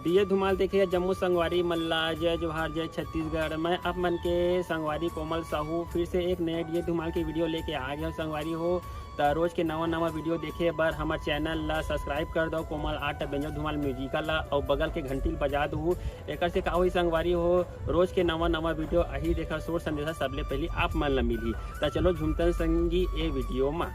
दिए धुमाल देखिए जम्मू संगवारी मल्ला जय जोहार जय छत्तीसगढ़। मैं आप मन के संगवारी कोमल साहू फिर से एक नए दिए धुमाल की वीडियो लेके आ गया संगवारी हो। तो रोज के नवा वीडियो देखे बर हमारे चैनल ला सब्सक्राइब कर दो कोमल आर्ट बेंजो धुमाल म्यूजिकल ला और बगल के घंटी बजा दू। एक से का हुई संगवारी हो रोज के नवा वीडियो अही देखा सोर संदेशा सबले पहले आप मन ला मिली। तो चलो झुमतन संगी ए वीडियो में।